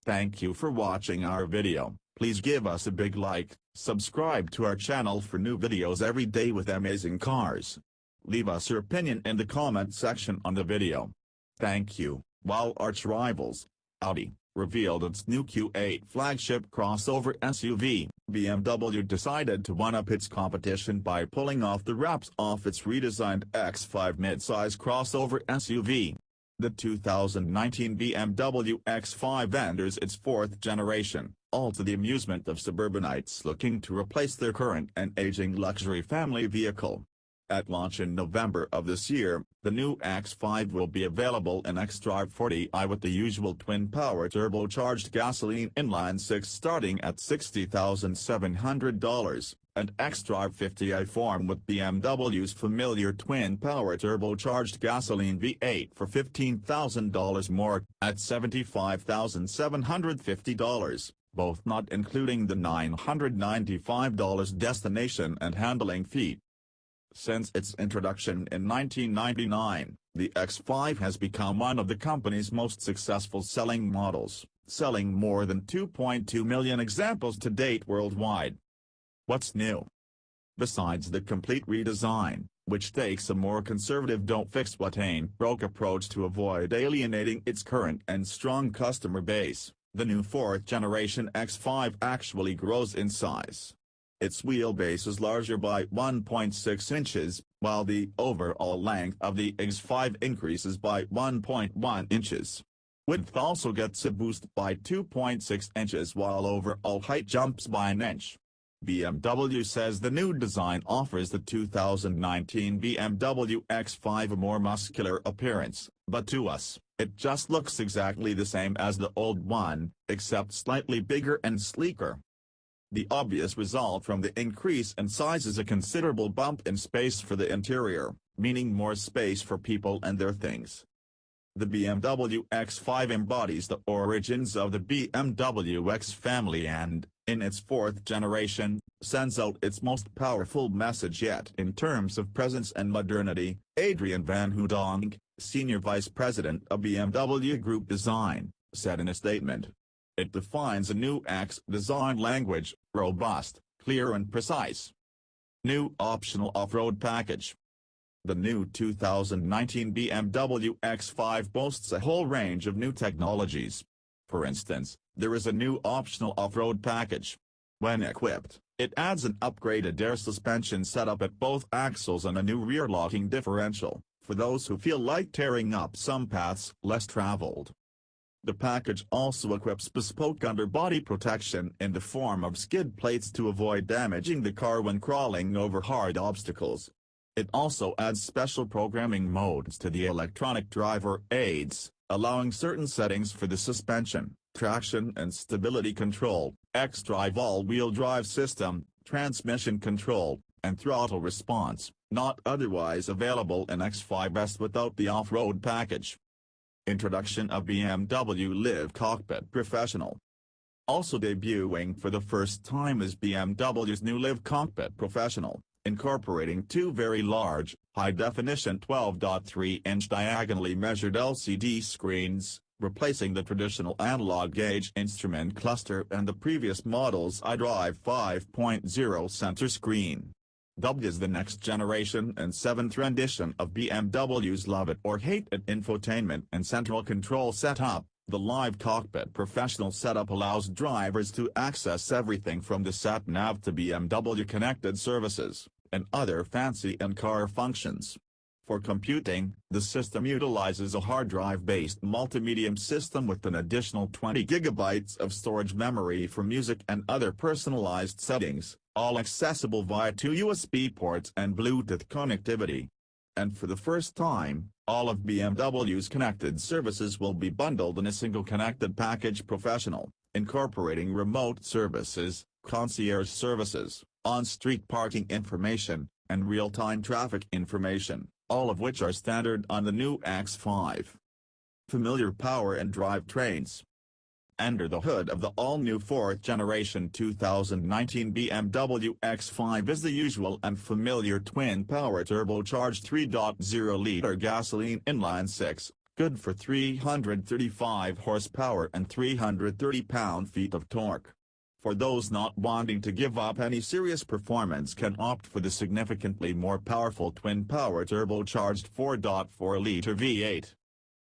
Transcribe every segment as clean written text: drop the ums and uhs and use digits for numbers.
Thank you for watching our video. Please give us a big like, subscribe to our channel for new videos every day with amazing cars. Leave us your opinion in the comment section on the video. Thank you. While arch rivals, Audi, revealed its new Q8 flagship crossover SUV, BMW decided to one-up its competition by pulling off the wraps off its redesigned X5 midsize crossover SUV. The 2019 BMW X5 enters its fourth generation, all to the amusement of suburbanites looking to replace their current and aging luxury family vehicle. At launch in November of this year, the new X5 will be available in xDrive 40i with the usual twin-power turbocharged gasoline inline-six starting at $60,700, and xDrive 50i form with BMW's familiar twin-power turbocharged gasoline V8 for $15,000 more, at $75,750, both not including the $995 destination and handling fee. Since its introduction in 1999, the X5 has become one of the company's most successful selling models, selling more than 2.2 million examples to date worldwide. What's new? Besides the complete redesign, which takes a more conservative don't-fix-what-ain't-broke approach to avoid alienating its current and strong customer base, the new fourth-generation X5 actually grows in size. Its wheelbase is larger by 1.6 inches, while the overall length of the X5 increases by 1.1 inches. Width also gets a boost by 2.6 inches while overall height jumps by an inch. BMW says the new design offers the 2019 BMW X5 a more muscular appearance, but to us, it just looks exactly the same as the old one, except slightly bigger and sleeker. The obvious result from the increase in size is a considerable bump in space for the interior, meaning more space for people and their things. The BMW X5 embodies the origins of the BMW X family and, in its fourth generation, sends out its most powerful message yet in terms of presence and modernity, Adrian van Hooydonk, Senior Vice President of BMW Group Design, said in a statement. It defines a new X design language, robust, clear and precise. New optional off-road package. The new 2019 BMW X5 boasts a whole range of new technologies. For instance, there is a new optional off-road package. When equipped, it adds an upgraded air suspension setup at both axles and a new rear-locking differential, for those who feel like tearing up some paths less traveled. The package also equips bespoke underbody protection in the form of skid plates to avoid damaging the car when crawling over hard obstacles. It also adds special programming modes to the electronic driver aids, allowing certain settings for the suspension, traction and stability control, xDrive all-wheel drive system, transmission control, and throttle response, not otherwise available in X5s without the off-road package. Introduction of BMW Live Cockpit Professional. Also debuting for the first time is BMW's new Live Cockpit Professional, incorporating two very large, high-definition 12.3-inch diagonally measured LCD screens, replacing the traditional analog gauge instrument cluster and the previous model's iDrive 5.0 center screen. Dubbed as the next generation and seventh rendition of BMW's Love It or Hate It infotainment and central control setup, the Live Cockpit Professional setup allows drivers to access everything from the sat-nav to BMW connected services, and other fancy in-car functions. For computing, the system utilizes a hard drive-based multimedia system with an additional 20 GB of storage memory for music and other personalized settings, all accessible via two USB ports and Bluetooth connectivity. And for the first time, all of BMW's connected services will be bundled in a single connected package Professional, incorporating remote services, concierge services, on-street parking information, and real-time traffic information, all of which are standard on the new X5. Familiar power and drivetrains. Under the hood of the all-new fourth-generation 2019 BMW X5 is the usual and familiar twin-power turbocharged 3.0-liter gasoline inline-six, good for 335 horsepower and 330 pound-feet of torque. For those not wanting to give up any serious performance can opt for the significantly more powerful twin-power turbocharged 4.4-liter V8.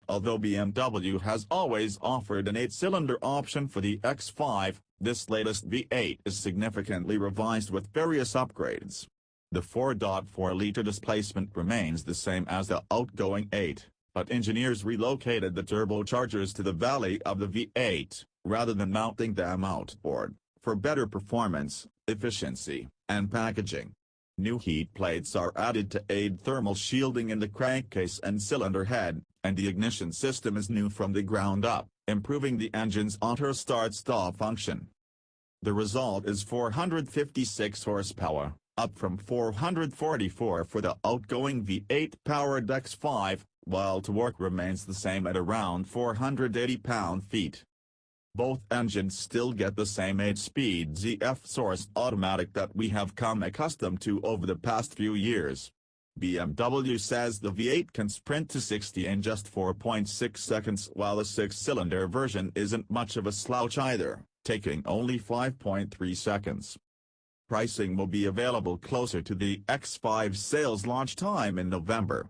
Although BMW has always offered an 8-cylinder option for the X5, this latest V8 is significantly revised with various upgrades. The 4.4-liter displacement remains the same as the outgoing 8, but engineers relocated the turbochargers to the valley of the V8, rather than mounting them outboard, for better performance, efficiency, and packaging. New heat plates are added to aid thermal shielding in the crankcase and cylinder head, and the ignition system is new from the ground up, improving the engine's auto start-stop function. The result is 456 horsepower, up from 444 for the outgoing V8-powered X5, while torque remains the same at around 480 pound-feet. Both engines still get the same 8-speed ZF-sourced automatic that we have come accustomed to over the past few years. BMW says the V8 can sprint to 60 in just 4.6 seconds, while the 6-cylinder version isn't much of a slouch either, taking only 5.3 seconds. Pricing will be available closer to the X5 sales launch time in November.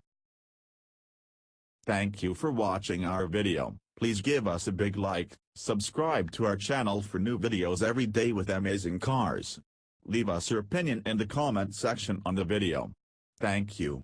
Thank you for watching our video. Please give us a big like, subscribe to our channel for new videos every day with amazing cars. Leave us your opinion in the comment section on the video. Thank you.